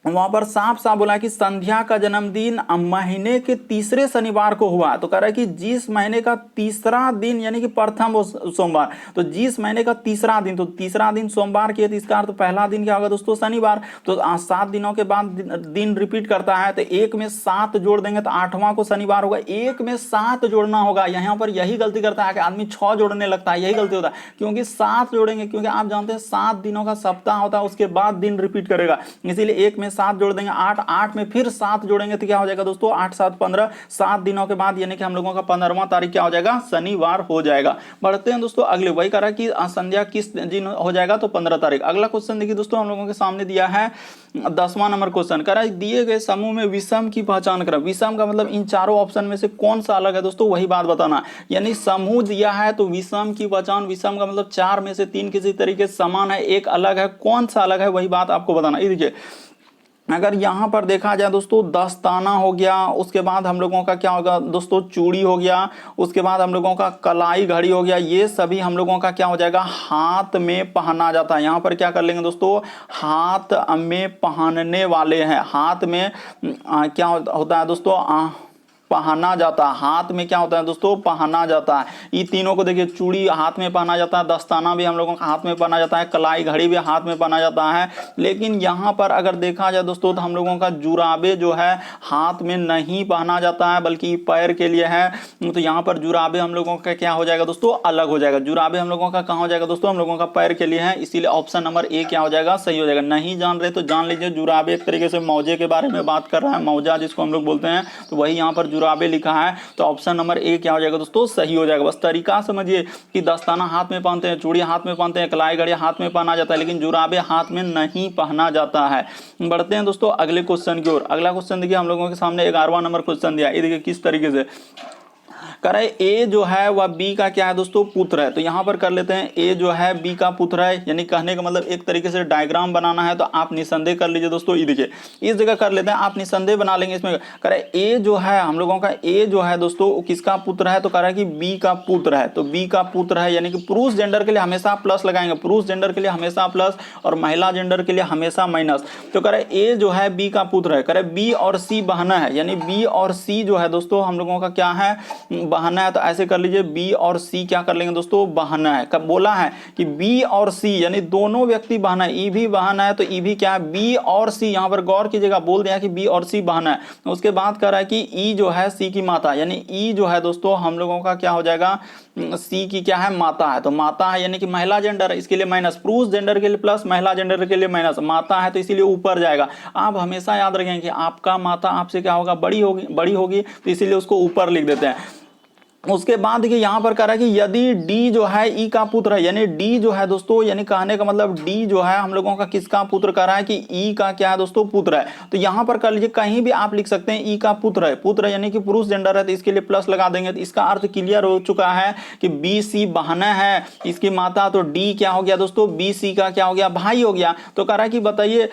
वहां पर साफ साफ बोला कि संध्या का जन्मदिन महीने के तीसरे शनिवार को हुआ, तो कह रहा है कि जिस महीने का तीसरा दिन यानी कि प्रथम सोमवार, तो जिस महीने का तीसरा दिन, तो तीसरा दिन सोमवार की है, तो इसका अर्थ पहला दिन क्या होगा दोस्तों, शनिवार। तो 7 दिनों के बाद दिन रिपीट करता है, तो 1 में 7 जोड़ देंगे तो 8वां को शनिवार होगा। 1 में 7 जोड़ना होगा, यहाँ पर यही गलती करता है कि आदमी 6 जोड़ने लगता है, यही गलती होता है, क्योंकि 7 जोड़ेंगे, क्योंकि आप जानते हैं 7 दिनों का सप्ताह होता है, उसके बाद दिन रिपीट करेगा, इसीलिए 1 में 7 जोड़ देंगे, 8 में फिर 7 जोड़ेंगे तो क्या हो जाएगा दोस्तों, 8 7 15, 7 दिनों के बाद यानी कि हम लोगों का 15वां तारीख क्या हो जाएगा, शनिवार हो जाएगा। बढ़ते हैं दोस्तों अगले, वही कह रहा है कि संध्या किस दिन हो जाएगा, तो 15 तारीख। अगला क्वेश्चन देखिए दोस्तों, हम लोगों के सामने दिया है 10वां नंबर क्वेश्चन, कह रहा है दिए गए समूह में विषम की पहचान करें। विषम का मतलब इन चारों ऑप्शन में से कौन सा अलग है दोस्तों, वही बात बताना। यानी समूह दिया है तो विषम की पहचान, विषम का मतलब 4 में से 3 किसी तरीके से समान है, एक अलग है, कौन सा अलग है वही बात आपको बताना। ये देखिए अगर यहां पर देखा जाए दोस्तों, दस्ताना हो गया, उसके बाद हम लोगों का क्या होगा दोस्तों, चूड़ी हो गया, उसके बाद हम लोगों का कलाई घड़ी हो गया, ये सभी हम लोगों का क्या हो जाएगा, हाथ में पहना जाता है। यहां पर क्या कर लेंगे दोस्तों, हाथ में पहनने वाले हैं, हाथ में क्या होता है दोस्तों, पहना जाता है, हाथ में क्या होता है दोस्तों, पहना जाता है। ये तीनों को देखिए, चूड़ी हाथ में पहना जाता है, दस्ताना भी हम लोगों का हाथ में पहना जाता है, कलाई घड़ी भी हाथ में पहना जाता है। लेकिन यहाँ पर अगर देखा जाए दोस्तों, तो हम लोगों का जुराबे जो है हाथ में नहीं पहना जाता है, बल्कि पैर के लिए है। तो यहाँ पर जुराबे हम लोगों का क्या हो जाएगा दोस्तों, अलग हो जाएगा। जुराबे हम लोगों का कहाँ हो जाएगा दोस्तों, हम लोगों का पैर के लिए है, इसीलिए ऑप्शन नंबर ए क्या हो जाएगा, सही हो जाएगा। नहीं जान रहे तो जान लीजिए, जुराबे एक तरीके से मौजे के बारे में बात कर रहा है, मौजा जिसको हम लोग बोलते हैं, तो वही यहाँ पर जुराबे लिखा है, तो ऑप्शन नंबर ए क्या हो जाएगा दोस्तों, सही हो जाएगा। बस तरीका समझिए कि दस्ताना हाथ में पहनते हैं, चूड़ी हाथ में पहनते हैं, कलाई घड़ी हाथ में पहना जाता है, लेकिन जुराबे हाथ में नहीं पहना जाता है। बढ़ते हैं दोस्तों अगले क्वेश्चन की ओर। अगला क्वेश्चन देखिए, हम लोगों के सामने 11वां नंबर क्वेश्चन दिया, ये देखिए किस तरीके से कह रहा है, ए जो है वह बी का क्या है दोस्तों, पुत्र है। तो यहां पर कर लेते हैं, ए जो है बी का पुत्र है, यानी कहने का मतलब एक तरीके से डायग्राम बनाना है, तो आप निसंदेह कर लीजिए दोस्तों। ये देखिए इस जगह कर लेते हैं, आप निसंदेह बना लेंगे। इसमें कह रहा है ए जो है हम लोगों का, ए जो है दोस्तों किसका पुत्र है, तो कह रहा है कि बी का पुत्र है। तो बी का पुत्र है, यानी कि पुरुष जेंडर के लिए हमेशा प्लस लगाएंगे, पुरुष जेंडर के लिए हमेशा प्लस और महिला जेंडर के लिए हमेशा माइनस। तो कह रहा है ए जो है बी का पुत्र है, कह रहा है बी और सी बहना है, यानी बी और सी जो है दोस्तों हम लोगों का क्या है, बहना है। तो ऐसे कर लीजिए, बी और सी क्या कर लेंगे दोस्तों, बहना है। कब बोला है कि बी और सी यानी दोनों व्यक्ति बहना है, ई भी बहना है, तो ई भी क्या है, बी और सी। यहां पर गौर कीजिएगा, बोल दिया कि बी और सी बहना है। उसके बाद कह रहा है कि ई जो है सी की माता, यानी ई जो है दोस्तों हम लोगों का क्या हो जाएगा, सी की क्या है, माता है। तो माता है यानी कि महिला जेंडर है, इसके लिए माइनस, पुरुष जेंडर के लिए प्लस, महिला जेंडर के लिए माइनस। माता है तो इसीलिए ऊपर जाएगा। आप हमेशा याद रखें कि आपका माता आपसे क्या होगा, बड़ी होगी, तो इसीलिए उसको ऊपर लिख देते हैं। उसके बाद देखिए यहां पर कह रहा है कि यदि डी जो है ई का पुत्र है, यानी डी जो है दोस्तों, यानी कहने का मतलब डी जो है हम लोगों का किसका पुत्र, कह रहा है कि ई का क्या है दोस्तों, पुत्र है। तो यहां पर कर लीजिए, कहीं भी आप लिख सकते हैं ई का पुत्र है, पुत्र यानी कि पुरुष जेंडर है, तो इसके लिए प्लस लगा देंगे। तो इसका अर्थ क्लियर हो चुका है कि बी सी बहना है, इसकी माता, तो डी क्या हो गया दोस्तों, बी सी का क्या हो गया, भाई हो गया। तो कह रहा है कि बताइए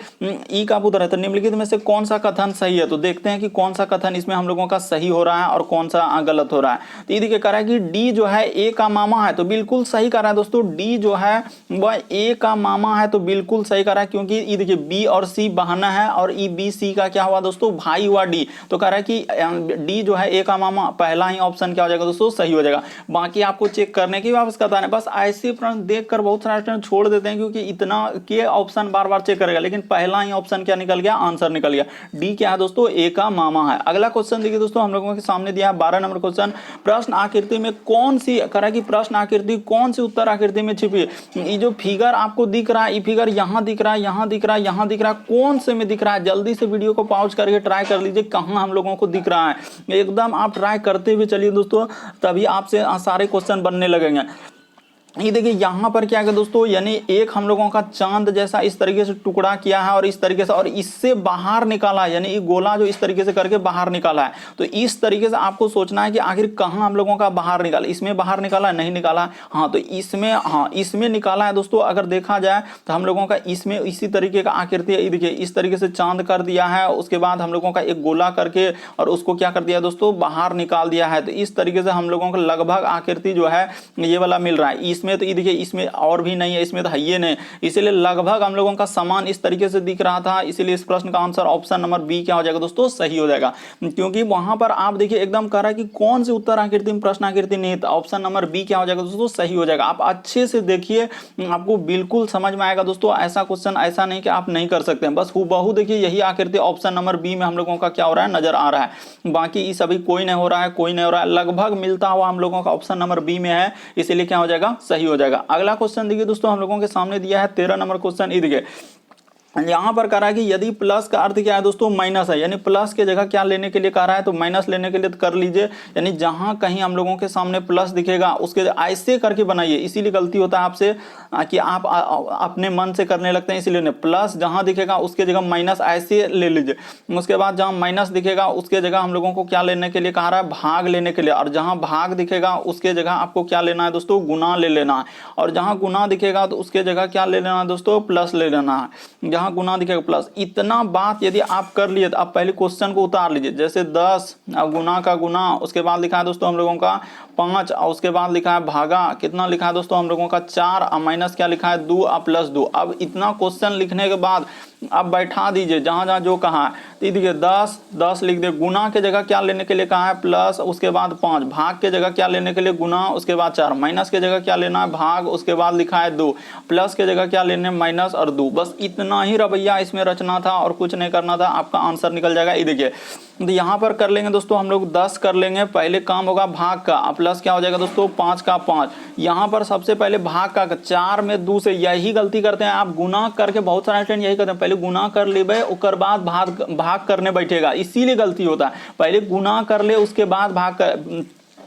ई का पुत्र है, तो निम्नलिखित में से कौन सा कथन सही है। तो देखते हैं कि कौन सा कथन इसमें हम लोगों का सही हो रहा है और कौन सा गलत हो रहा है। तो देखिए कह रहा है कि डी जो है ए का मामा है, तो बिल्कुल सही कर रहा है दोस्तों। डी जो है वह ए का मामा है, तो बिल्कुल सही कर रहा है, क्योंकि ये देखिए बी और सी बहना है और ई बी सी का क्या हुआ दोस्तों, भाई हुआ डी। तो कह रहा है कि डी जो है ए का मामा, पहला ही ऑप्शन क्या हो जाएगा दोस्तों, सही हो जाएगा। बाकी आपको चेक करने की वापस कहता है, बस ऐसे प्रश्न देखकर बहुत सारे स्टूडेंट छोड़ देते हैं, क्योंकि इतना के ऑप्शन बार बार चेक करेगा, लेकिन पहला ही ऑप्शन क्या निकल गया, आंसर निकल गया। डी क्या है दोस्तों, ए का मामा है। अगला क्वेश्चन देखिए दोस्तों, हम लोगों के सामने दिया है 12 नंबर क्वेश्चन। प्रश्न प्रश्न आकृति में कौन सी करा कि प्रश्न आकृति कौन सी उत्तर आकृति में छिपी है। ये जो फिगर आपको दिख रहा है, ये फिगर यहाँ दिख रहा है, यहाँ दिख रहा है, यहाँ दिख रहा है, कौन से में दिख रहा है। जल्दी से वीडियो को पॉज करके ट्राई कर लीजिए कहाँ हम लोगों को दिख रहा है। एकदम आप ट्राई करते हुए चलिए दोस्तों, तभी आपसे सारे क्वेश्चन बनने लगेंगे। ये देखिए यहाँ पर क्या है दोस्तों, यानी एक हम लोगों का चांद जैसा इस तरीके से टुकड़ा किया है और इस तरीके से, और इससे बाहर निकाला है, यानी ये गोला जो इस तरीके से करके बाहर निकाला है। तो इस तरीके से आपको सोचना है कि आखिर कहाँ हम लोगों का बाहर निकाला, इसमें बाहर निकाला है, नहीं निकाला है, हाँ तो इसमें, हाँ इसमें निकाला है दोस्तों। अगर देखा जाए तो हम लोगों का इसमें इसी तरीके का आकृति है। देखिए इस तरीके से चांद कर दिया है, उसके बाद हम लोगों का एक गोला करके और उसको क्या कर दिया दोस्तों, बाहर निकाल दिया है। तो इस तरीके से हम लोगों का लगभग आकृति जो है ये वाला मिल रहा है। इसमें तो ये देखिए इसमें और भी नहीं है, इसमें तो है ही नहीं, इसीलिए लगभग हम लोगों का समान इस तरीके से दिख रहा था। इसीलिए इस प्रश्न का आंसर ऑप्शन नंबर बी क्या हो जाएगा दोस्तों, सही हो जाएगा। क्योंकि वहां पर आप देखिए एकदम कह रहा है कि कौन सी उत्तर आकृति में प्रश्न आकृति नहीं, तो ऑप्शन नंबर बी क्या हो जाएगा दोस्तों, सही हो जाएगा। आप अच्छे से देखिए, आपको बिल्कुल समझ में आएगा दोस्तों। ऐसा क्वेश्चन ऐसा नहीं कि आप नहीं कर सकते हैं, बस हूबहू देखिए यही आकृति ऑप्शन नंबर बी में हम लोगों का क्या हो रहा है, नजर आ रहा है। बाकी इस अभी कोई नहीं हो रहा है, कोई नहीं हो रहा है, लगभग मिलता हुआ हम लोगों का ऑप्शन नंबर बी में है, इसीलिए क्या हो जाएगा, सही हो जाएगा। अगला क्वेश्चन देखिए दोस्तों, हम लोगों के सामने दिया है 13 नंबर क्वेश्चन। ये देखिए यहां पर कह रहा है कि यदि प्लस का अर्थ क्या है दोस्तों, माइनस है, यानी प्लस के जगह क्या लेने के लिए कह रहा है, तो माइनस लेने के लिए तो कर लीजिए। यानी जहां कहीं हम लोगों के सामने प्लस दिखेगा उसके ऐसे करके बनाइए, इसीलिए गलती होता है आपसे कि आप अपने मन से करने लगते हैं, इसीलिए प्लस जहां दिखेगा उसके जगह माइनस ऐसे ले लीजिए। उसके बाद जहां माइनस दिखेगा उसके जगह हम लोगों को क्या लेने के लिए कहा रहा है, भाग लेने के लिए। और जहां भाग दिखेगा उसके जगह आपको क्या लेना है दोस्तों, गुना ले लेना है। और जहां गुना दिखेगा तो उसके जगह क्या ले लेना है दोस्तों, प्लस ले लेना है। जहां गुना दिखेगा प्लस। इतना बात यदि आप कर लिए तो आप पहले क्वेश्चन को उतार लीजिए। जैसे 10 गुना का गुना, उसके बाद लिखा है दोस्तों हम लोगों का 5, और उसके बाद लिखा है भागा, कितना लिखा है दोस्तों हम लोगों का 4, और माइनस क्या लिखा है 2 और प्लस 2। अब इतना क्वेश्चन लिखने के बाद अब बैठा दीजिए जहां जहां जो कहा है। तो देखिए 10 लिख दे, गुना के जगह क्या लेने के लिए कहा है, प्लस, उसके बाद 5, भाग के जगह क्या लेने के लिए, गुना, उसके बाद 4, माइनस के जगह क्या लेना है, भाग, उसके बाद लिखा है 2, प्लस के जगह क्या लेने, माइनस और 2। बस इतना ही रवैया इसमें रचना था और कुछ नहीं करना था, आपका आंसर निकल जाएगा। ये देखिए तो यहाँ पर कर लेंगे दोस्तों हम लोग 10 कर लेंगे, पहले काम होगा भाग का, प्लस क्या हो जाएगा दोस्तों 5 का 5। यहाँ पर सबसे पहले भाग का 4 में 2 से, यही गलती करते हैं आप, गुना करके बहुत सारे स्टूडेंट यही करते हैं, पहले गुना कर लेबे उसके बाद भाग करने बैठेगा, इसीलिए गलती होता है। पहले गुना कर ले उसके बाद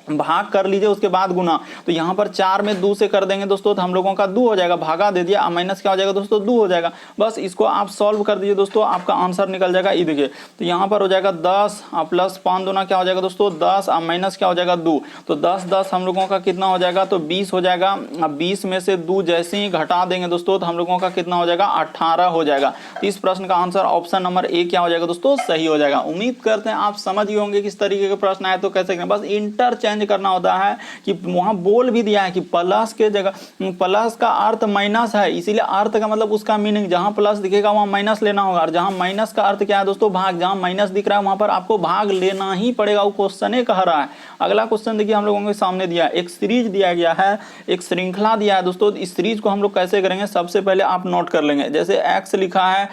भाग कर लीजिए, उसके बाद गुना। तो यहाँ पर 4 में 2 से कर देंगे दोस्तों तो हम लोगों का 2 हो जाएगा, भागा दे दिया, माइनस क्या हो जाएगा दोस्तों 2 हो जाएगा। बस इसको आप सॉल्व कर दीजिए दोस्तों, आपका आंसर निकल जाएगा। ये देखिए तो यहाँ पर हो जाएगा 10 प्लस 5 दूना क्या हो जाएगा दोस्तों 10, और माइनस क्या हो जाएगा 2। तो 10 हम लोगों का कितना हो जाएगा, तो 20 हो जाएगा। अब 20 में से 2 जैसे ही घटा देंगे दोस्तों तो हम लोगों का कितना हो जाएगा, 18 हो जाएगा। तो इस प्रश्न का आंसर ऑप्शन नंबर ए क्या हो जाएगा दोस्तों, सही हो जाएगा। उम्मीद करते हैं आप समझ गए होंगे किस तरीके के प्रश्न आए तो कैसे करें, बस इंटरचेंज करना होता है कि वहां बोल भी दिया है कि प्लस के जगह, प्लस का अर्थ माइनस है, इसीलिए अर्थ का मतलब उसका मीनिंग जहां प्लस दिखेगा वहां माइनस लेना होगा। और जहां माइनस का अर्थ क्या है दोस्तों, भाग, जहां माइनस दिख रहा है वहां पर आपको भाग लेना ही पड़ेगा, वो क्वेश्चन ही कह रहा है। अगला क्वेश्चन देखिए हम लोगों के सामने दिया है, एक सीरीज दिया गया है, एक श्रृंखला दिया है दोस्तों। इस सीरीज को हम लोग कैसे करेंगे, सबसे पहले आप नोट कर लेंगे। जैसे एक्स लिखा है,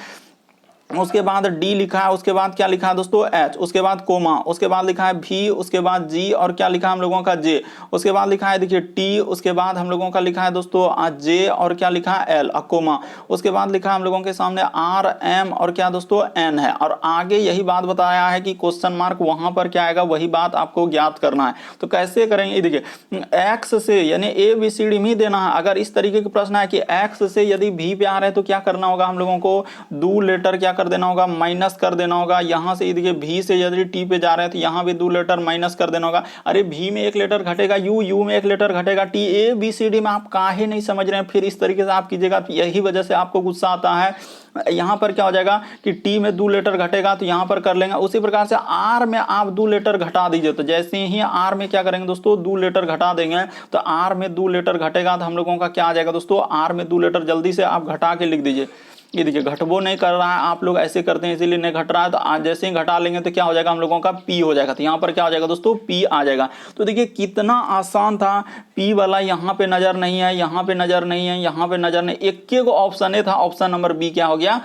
उसके बाद डी लिखा है, उसके बाद क्या लिखा है दोस्तों एच, उसके बाद कोमा, उसके बाद लिखा है भी, उसके बाद जी, और क्या लिखा है हम लोगों का जे, उसके बाद लिखा है देखिए टी, उसके बाद हम लोगों का लिखा है दोस्तों जे, और क्या लिखा है एल, कोमा, उसके बाद लिखा है हम लोगों के सामने आर एम, और क्या दोस्तों एन है। और आगे यही बात बताया है कि क्वेश्चन मार्क वहां पर क्या आएगा, वही बात आपको ज्ञात करना है। तो कैसे करेंगे, देखिए एक्स से यानी ए बी सी डी में देना है। अगर इस तरीके का प्रश्न है कि एक्स से यदि भी पे आ रहे हैं तो क्या करना होगा, हम लोगों को 2 लेटर क्या कर देना होगा, माइनस कर देना होगा। यहां से देखिए भी से यदि टी पे जा रहे हैं तो यहां भी 2 लेटर माइनस कर देना होगा। अरे भी में 1 लेटर घटेगा, यू में 1 लेटर घटेगा, T A B C D में आप काहे नहीं समझ रहे हैं, फिर इस तरीके से आप कीजिएगा, यही वजह से आपको गुस्सा आता है। यहां पर क्या हो जाएगा कि टी में 2 लेटर घटेगा तो यहां पर कर लेंगे। उसी प्रकार से आर में आप 2 लेटर घटा दीजिए, तो जैसे ही आर में क्या करेंगे दोस्तों 2 लेटर घटा देंगे, तो आर में 2 लेटर घटेगा तो हम लोगों का क्या आ जाएगा दोस्तों, आर में 2 लेटर जल्दी से आप घटा के लिख दीजिए। ये देखिए घटबो नहीं कर रहा है, आप लोग ऐसे करते हैं इसीलिए नहीं घट रहा है। तो आज जैसे ही घटा लेंगे तो क्या हो जाएगा, हम लोगों का पी हो जाएगा। तो यहाँ पर क्या हो जाएगा दोस्तों, पी आ जाएगा। तो देखिए कितना आसान था, पी वाला यहाँ पे नजर नहीं है, यहाँ पे नजर नहीं है, यहाँ पे नजर नहीं, एक ऑप्शन था, ऑप्शन नंबर बी क्या हो गया,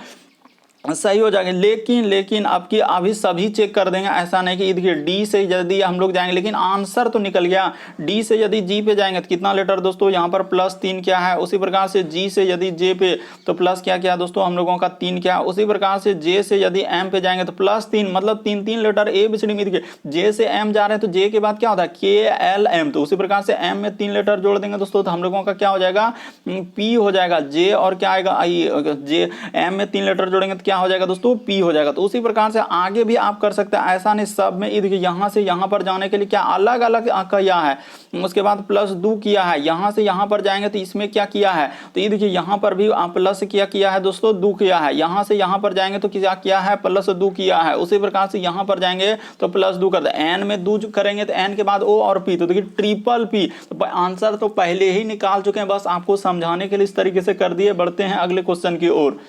सही हो जाएगा। लेकिन अब की अभी सभी चेक कर देंगे, ऐसा नहीं कि देखिए डी से यदि हम लोग जाएंगे, लेकिन आंसर तो निकल गया। डी से यदि जी पे जाएंगे तो कितना लेटर दोस्तों, यहाँ पर +3 क्या है। उसी प्रकार से जी से यदि जे पे तो प्लस क्या क्या दोस्तों हम लोगों का 3 क्या है। उसी प्रकार से जे से यदि एम पे जाएंगे तो +3, मतलब 3 लेटर ABCD में। देखिए जे से एम जा रहे हैं तो जे के बाद क्या होता है KLM, तो उसी प्रकार से एम में 3 लेटर जोड़ देंगे दोस्तों तो हम लोगों का क्या हो जाएगा पी हो जाएगा। जे और क्या आएगा आई, जे एम में 3 लेटर जोड़ेंगे तो क्या हो जाएगा दोस्तों पी हो जाएगा। तो उसी प्रकार से आगे भी आप कर सकते हैं, ऐसा नहीं सब में। देखिए यहाँ से यहाँ पर जाने के लिए क्या अलग अलग किया है, उसके बाद +2 किया है। यहाँ से यहाँ पर जाएंगे तो इसमें क्या किया है, तो ये देखिए यहाँ पर भी प्लस किया है दोस्तों 2 किया है। यहाँ से यहाँ पर जाएंगे तो क्या किया है +2 किया है। उसी प्रकार से यहाँ पर जाएंगे तो +2 कर दे। एन में 2 करेंगे तो एन के बाद ओ और पी, तो देखिए ट्रिपल पी। तो आंसर तो पहले ही निकाल चुके हैं, बस आपको समझाने के लिए इस तरीके से कर दिए। बढ़ते हैं अगले क्वेश्चन की ओर।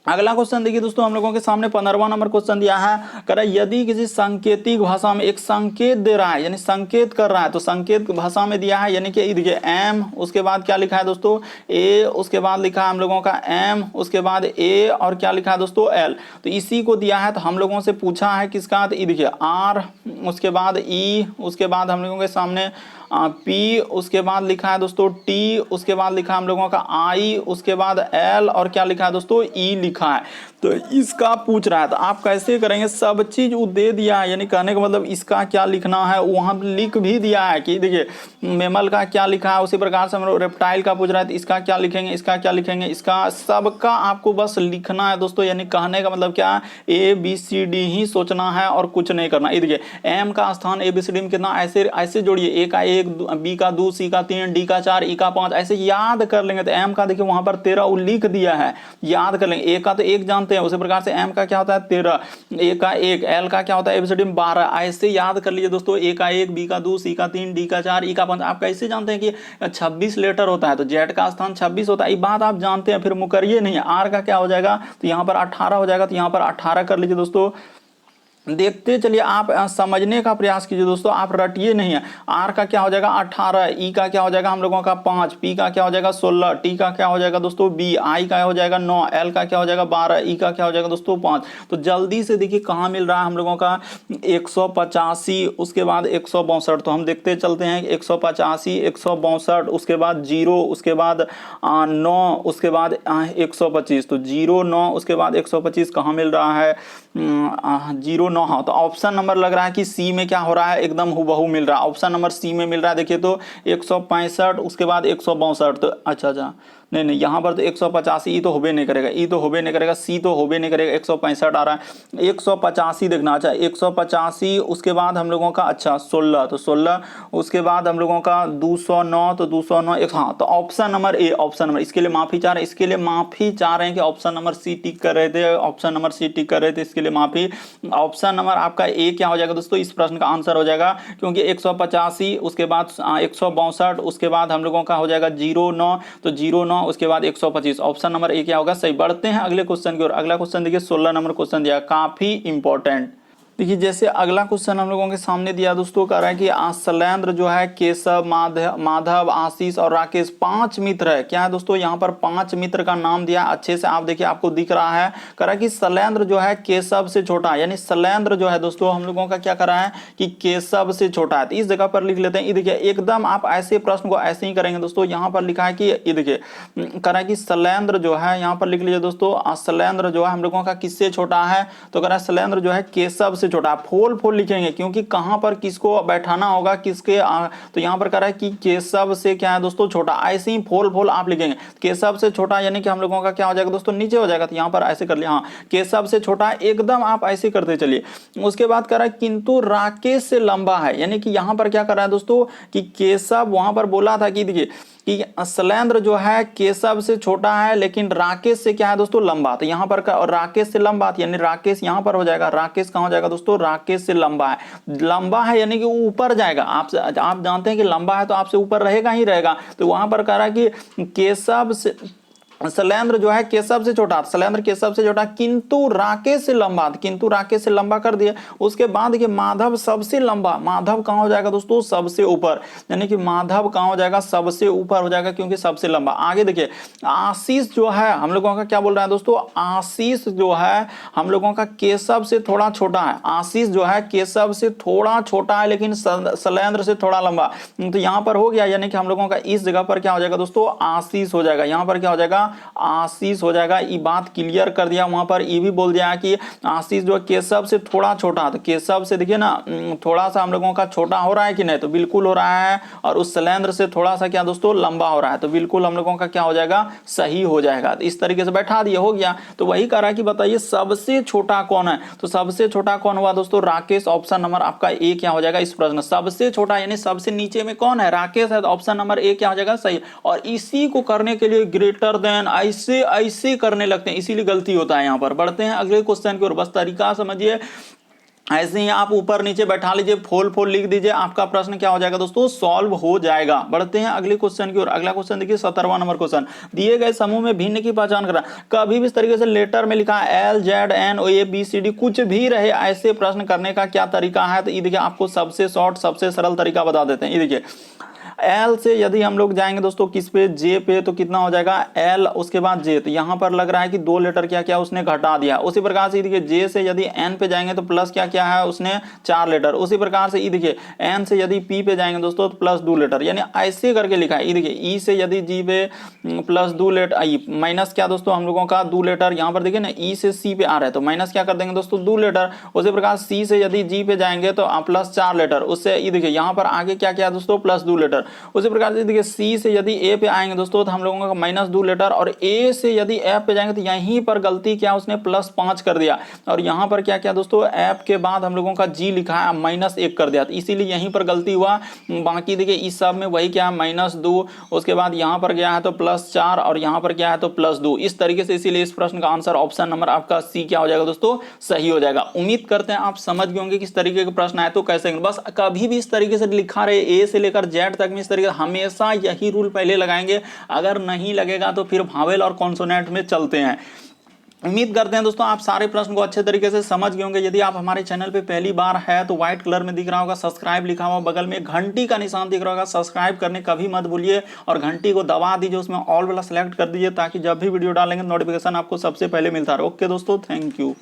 अगला क्वेश्चन देखिए दोस्तों, हम लोगों के सामने 15वां नंबर क्वेश्चन दिया है। कह रहा है यदि किसी सांकेतिक भाषा में एक संकेत दे रहा है, यानी संकेत कर रहा है, तो संकेत भाषा में दिया है, यानी कि देखिए एम, उसके बाद क्या लिखा है दोस्तों ए, उसके बाद लिखा है हम लोगों का एम, उसके बाद ए और क्या लिखा है दोस्तों एल। तो इसी को दिया है, तो हम लोगों से पूछा है किसका, तो देखिए आर, उसके बाद ई, उसके बाद हम लोगों के सामने पी, उसके बाद लिखा है दोस्तों टी, उसके बाद लिखा है हम लोगों का आई, उसके बाद एल और क्या लिखा है दोस्तों ई लिखा है। तो इसका पूछ रहा है, तो आप कैसे करेंगे, सब चीज वो दे दिया है, यानी कहने का मतलब इसका क्या लिखना है वहां लिख भी दिया है कि देखिए मेमल का क्या लिखा है। उसी प्रकार से हम लोग रेप्टाइल का पूछ रहा है तो इसका क्या लिखेंगे, इसका क्या लिखेंगे, इसका सबका आपको बस लिखना है दोस्तों। यानी कहने का मतलब क्या, ABCD ही सोचना है और कुछ नहीं करना। ये देखिए एम का स्थान ABCD में कितना, ऐसे ऐसे जोड़िए, ए का 1, बी का 2, सी का 3, डी का 4, ई का 5, ऐसे याद कर लेंगे। तो एम का देखिए वहां पर 13 लिख दिया है, याद कर लेंगे। ए का तो 1 जानते हैं, उसी प्रकार से एम का क्या होता है 13, ए का 1, एल का क्या होता है ABCD में 12, ऐसे याद कर लीजिए दोस्तों। ए का 1, बी का 2, सी का 3, डी का 4, ई का 5। आप कैसे जानते हैं कि 26 लेटर होता है, तो जेड का स्थान 26 होता है, ये बात आप जानते हैं, फिर मुकरिए नहीं। आर का क्या हो जाएगा, तो यहाँ पर 18 हो जाएगा, तो यहाँ पर 18 कर लीजिए दोस्तों। देखते चलिए, आप समझने का प्रयास कीजिए दोस्तों, आप रटिए नहीं है। आर का क्या हो जाएगा 18, ई का क्या हो जाएगा हम लोगों का 5, पी का क्या हो जाएगा 16, टी का क्या हो जाएगा दोस्तों बी, आई का हो जाएगा 9, एल का क्या हो जाएगा 12, ई का क्या हो जाएगा दोस्तों 5। तो जल्दी से देखिए कहाँ मिल रहा है हम लोगों का 185, उसके बाद 162। तो हम देखते चलते हैं 185, 162, उसके बाद 0, उसके बाद 9, उसके बाद 125। तो 0, 9, उसके बाद 125 कहाँ मिल रहा है 0, 9। हाँ, तो ऑप्शन नंबर लग रहा है कि सी में क्या हो रहा है, एकदम हुबहू मिल रहा है। ऑप्शन नंबर सी में मिल रहा है। देखिए तो 165, उसके बाद 162। तो अच्छा नहीं, यहाँ पर तो 185, ई तो होबे नहीं करेगा, ई तो होबे नहीं करेगा, सी तो होबे नहीं करेगा, 165 आ रहा है। 185 देखना, अच्छा 185, उसके बाद हम लोगों का अच्छा 16, तो 16, उसके बाद हम लोगों का 209, तो 209 हाँ। तो option number A, option number, इसके लिए माफी चाह रहे हैं, इसके लिए माफी चाह रहे हैं कि ऑप्शन नंबर सी टिक कर रहे थे, ऑप्शन नंबर सी टिक कर रहे थे, इसके लिए माफी। ऑप्शन नंबर आपका ए क्या हो जाएगा दोस्तों, इस प्रश्न का आंसर हो जाएगा, क्योंकि 185, उसके बाद 162, उसके बाद हम लोगों का हो जाएगा 09, तो 09, उसके बाद 125। ऑप्शन नंबर ए क्या होगा सही। बढ़ते हैं अगले क्वेश्चन की ओर। अगला क्वेश्चन देखिए 16 नंबर क्वेश्चन दिया, काफी इंपॉर्टेंट। देखिए जैसे अगला क्वेश्चन हम लोगों के सामने दिया दोस्तों, कह रहा है कि शैलेंद्र जो है केशव, माधव, आशीष और राकेश 5 मित्र है। क्या है दोस्तों, यहाँ पर 5 मित्र का नाम दिया, अच्छे से आप देखिए आपको दिख रहा है। कह रहा है कि शैलेंद्र जो है केशव से छोटा है, यानी शैलेंद्र जो है दोस्तों हम लोगों का क्या कर रहा है कि केशव से छोटा है। तो इस जगह पर लिख लेते हैं। ये देखिए एकदम आप ऐसे प्रश्न को ऐसे ही करेंगे दोस्तों। यहाँ पर लिखा है कि ये देखिए कह रहा है कि शैलेंद्र जो है, यहाँ पर लिख लीजिए दोस्तों, शैलेंद्र जो है हम लोगों का किससे छोटा है, तो कह रहा है शैलेंद्र जो है केशव छोटा। फोल लिखेंगे क्योंकि कहां पर किसको बैठाना होगा किसके तो यहां पर कह रहा है कि केशव से क्या है दोस्तों छोटा, ऐसे ही फोल आप लिखेंगे। केशव से छोटा यानी कि हम लोगों का क्या हो जाएगा दोस्तों नीचे हो जाएगा। तो यहां पर ऐसे कर लिया, हाँ केशव से छोटा, एकदम आप ऐसे करते चलिए। उसके बाद कह रहा है किंतु राकेश से लंबा है, यानी कि यहां पर क्या कर रहा है दोस्तों कि केशव वहां पर बोला था कि देखिए कि शैलेंद्र जो है केशव से छोटा है लेकिन राकेश से क्या है दोस्तों लंबा। तो यहाँ पर राकेश से लंबा, यानी राकेश यहाँ पर हो जाएगा। राकेश कहाँ हो जाएगा दोस्तों, राकेश से लंबा है यानी कि ऊपर जाएगा। आप जानते हैं कि लंबा है तो आपसे ऊपर रहेगा ही रहेगा। तो वहां पर कह रहा है कि केशव से शैलेंद्र जो है केशव से छोटा, शैलेंद्र केशव से छोटा, किंतु राकेश से लंबा, किंतु राकेश से लंबा कर दिया। उसके बाद देखिए माधव सबसे लंबा, माधव कहां हो जाएगा दोस्तों, सबसे ऊपर, यानी कि माधव कहां हो जाएगा, सबसे ऊपर हो जाएगा क्योंकि सबसे लंबा। आगे देखिए आशीष जो है हम लोगों का क्या बोल रहा है दोस्तों, आशीष जो है हम लोगों का केशव से थोड़ा छोटा है, आशीष जो है केशव से थोड़ा छोटा है लेकिन शैलेंद्र से थोड़ा लंबा। तो यहां पर हो गया, यानी कि हम लोगों का इस जगह पर क्या हो जाएगा दोस्तों, आशीष हो जाएगा, यहां पर क्या हो जाएगा, आशीष हो जाएगा। ये बात क्लियर कर दिया, वहां पर ये भी बोल दिया कि आशीष जो केशव से थोड़ा छोटा, तो केशव से देखिए ना थोड़ा सा हम लोगों का छोटा हो रहा है कि नहीं, तो बिल्कुल हो रहा है, और उस शैलेंद्र से थोड़ा सा क्या दोस्तों लंबा हो रहा है, तो बिल्कुल हम लोगों का क्या हो जाएगा, सही हो जाएगा। तो इस तरीके से बैठा दिया, हो गया। तो वही कह रहा है कि बताइए सबसे छोटा कौन है, तो सबसे छोटा कौन हुआ दोस्तों, राकेश। ऑप्शन नंबर आपका ए क्या हो जाएगा इस प्रश्न, सबसे छोटा यानी सबसे नीचे में कौन है, राकेश है, तो ऑप्शन नंबर ए क्या हो जाएगा, सही। और इसी को करने के लिए ग्रेटर देन ऐसे ऐसे करने लगते हैं, इसीलिए गलती होता है। यहां पर बढ़ते हैं अगले क्वेश्चन की ओर, बस तरीका समझिए, ऐसे ही आप ऊपर नीचे बैठा लीजिए, फोल फोल लिख दीजिए, आपका प्रश्न क्या हो जाएगा दोस्तों, सॉल्व हो जाएगा। बढ़ते हैं अगले क्वेश्चन की ओर। अगला क्वेश्चन देखिए 17वां नंबर क्वेश्चन, दिए गए समूह में भिन्न की पहचान करा। कभी भी इस तरीके से लेटर में लिखा L Z N O A B C D कुछ भी रहे, ऐसे प्रश्न करने का क्या तरीका है, तो ये देखिए आपको सबसे शॉर्ट सबसे सरल तरीका बता देते हैं। ये देखिए एल से यदि हम लोग जाएंगे दोस्तों किस पे, जे पे, तो कितना हो जाएगा एल, उसके बाद जे, तो यहां पर लग रहा है कि 2 लेटर क्या क्या उसने घटा दिया। उसी प्रकार से देखिए जे से यदि एन पे जाएंगे तो प्लस क्या क्या है उसने 4 लेटर। उसी प्रकार से ये देखिए एन से यदि पी पे जाएंगे दोस्तों तो प्लस 2 लेटर, यानी ऐसे करके लिखा है। ये देखिए ई से यदि जी पे प्लस 2 लेटर, आई माइनस क्या दोस्तों हम लोगों का 2 लेटर, यहां पर देखिए ना ई से सी पे आ रहा है तो माइनस क्या कर देंगे दोस्तों 2 लेटर। उसी प्रकार सी से यदि जी पे जाएंगे तो प्लस 4 लेटर, उससे ये देखिए यहां पर आगे क्या क्या दोस्तों प्लस 2 लेटर। उसी प्रकार से देखिए सी से यदि ए पे आएंगे दोस्तों तो हम लोगों का माइनस 2 लेटर, और ए से यदि एफ पे जाएंगे तो यहीं पर गलती क्या उसने प्लस 5 कर दिया, और यहां पर क्या क्या दोस्तों एफ के बाद हम लोगों का जी लिखा है माइनस 1 कर दिया, इसीलिए यहीं पर गलती हुआ। बाकी देखिए इस सब में वही क्या है माइनस 2, उसके बाद यहां पर गया है तो प्लस 4, और यहां पर क्या है तो प्लस 2, इस तरीके से। इसीलिए इस प्रश्न का आंसर ऑप्शन नंबर आपका सी क्या हो जाएगा दोस्तों, सही हो जाएगा। उम्मीद करते हैं आप समझ गए होंगे किस तरीके के प्रश्न आए तो कैसे, बस कभी भी इस तरीके से लिखा रहे ए से लेकर जेड तक में, इस तरीके से हमेशा यही रूल पहले लगाएंगे, अगर नहीं लगेगा तो फिर भावेल और कॉन्सोनेंट में चलते हैं। उम्मीद करते हैं दोस्तों आप सारे प्रश्न को अच्छे तरीके से समझ गए होंगे। यदि आप हमारे चैनल पे पहली बार है तो व्हाइट कलर में दिख रहा होगा सब्सक्राइब लिखा हुआ, बगल में घंटी का निशान दिख रहा होगा, सब्सक्राइब करने कभी मत भूलिए, और घंटी को दबा दीजिए, उसमें ऑल वाला सेलेक्ट कर दीजिए ताकि जब भी वीडियो डालेंगे नोटिफिकेशन आपको सबसे पहले मिलता रहे। ओके दोस्तों, थैंक यू।